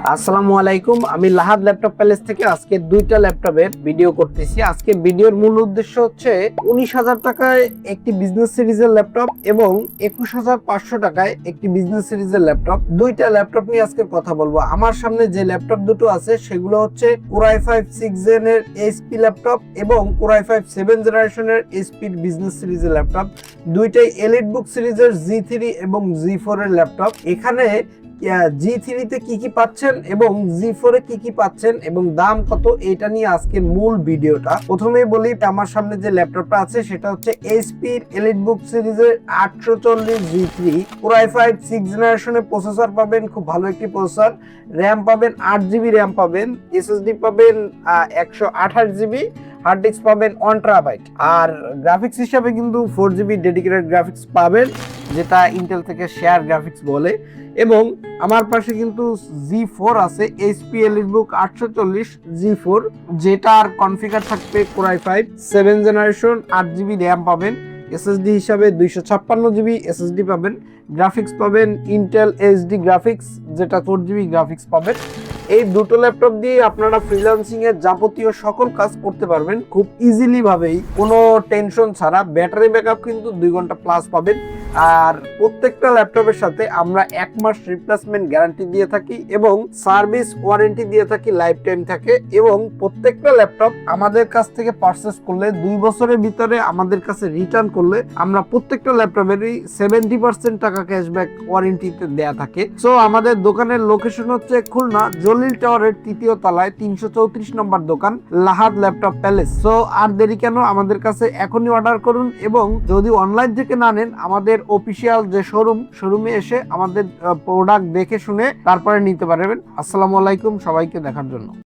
আসসালামু আলাইকুম। আমি লাহাদ ল্যাপটপ প্যালেস থেকে আজকে দুইটা ল্যাপটপের ভিডিও করতেছি। আজকে ভিডিওর মূল উদ্দেশ্য হচ্ছে 19,000 টাকায় একটি বিজনেস সিরিজের ল্যাপটপ এবং 21,500 টাকায় একটি বিজনেস সিরিজের ল্যাপটপ। দুইটা ল্যাপটপ নিয়ে আজকে কথা বলবো। আমার সামনে যে ল্যাপটপ দুটো আছে সেগুলো হচ্ছে Core i5 6 Gen এর এইচপি ল্যাপটপ এবং Core i5 7 জেনারেশনের এইচপি বিজনেস সিরিজের ল্যাপটপ। দুইটাই এলিট বুক সিরিজের G3 এবং G4 এর ল্যাপটপ। এখানে G3 তে কি পাচ্ছেন এবং G4 এ কি পাচ্ছেন এবং দাম কত, এটা নিয়ে আজকের মূল ভিডিওটা। প্রথমেই বলি, আমার সামনে যে ল্যাপটপটা আছে সেটা হচ্ছে এইচপি এলিটবুক সিরিজের 840 G3 Core i5 6 জেনারেশনের প্রসেসর পাবেন, খুব ভালো একটি প্রসেসর। র্যাম পাবেন 8GB র্যাম পাবেন, এসএসডি পাবেন 128GB, হার্ড ডিস্ক পাবেন 1 টেরাবাইট। আর গ্রাফিক্স হিসাবে কিন্তু 4GB ডেডিকেটেড গ্রাফিক্স পাবেন, যেটা ইন্টেল থেকে শেয়ার গ্রাফিক্স বলে। এবং আমার পাশে কিন্তু G4 আছে, এইচপি এলিটবুক 840 G4, যেটার কনফিগার থাকবে Core i5 7 generation, 8GB RAM পাবেন, এসএসডি হিসাবে 256GB এসএসডি পাবেন, গ্রাফিক্স পাবেন ইন্টেল এইচডি গ্রাফিক্স, যেটা 4GB গ্রাফিক্স পাবেন। এই দুটো ল্যাপটপ দিয়ে আপনারা ফ্রিল্যান্সিং এর যাবতীয় সকল কাজ করতে পারবেন খুব ইজিলি ভাবেই, কোনো টেনশন ছাড়া। ব্যাটারি ব্যাকআপ কিন্তু 2 ঘন্টা প্লাস পাবেন। আর প্রত্যেকটা ল্যাপটপের সাথে আমরা 1 মাস রিপ্লেসমেন্ট গ্যারান্টি দিয়ে থাকি এবং সার্ভিস ওয়ারেন্টি দিয়ে থাকি, লাইফ টাইম থাকে। এবং প্রত্যেকটা ল্যাপটপ আমাদের কাছ থেকে পারচেস করলে 2 বছরের ভিতরে আমাদের কাছে রিটার্ন করলে আমরা প্রত্যেকটা ল্যাপটপেরই 70% টাকা ক্যাশব্যাক ওয়ারেন্টিতে দেয়া থাকে। সো আমাদের দোকানের লোকেশন হচ্ছে খুলনা জলিল টাওয়ারের 3য় তলায় 334 নম্বর দোকান, লাহাদ ল্যাপটপ প্যালেস। সো আর দেরি কেন, আমাদের কাছে এখনই অর্ডার করুন। এবং যদি অনলাইন থেকে না নেন, আমাদের অফিসিয়াল যে শোরুমে এসে আমাদের প্রোডাক্ট দেখে শুনে তারপরে নিতে পারবেন। আসসালামু আলাইকুম সবাইকে দেখার জন্য।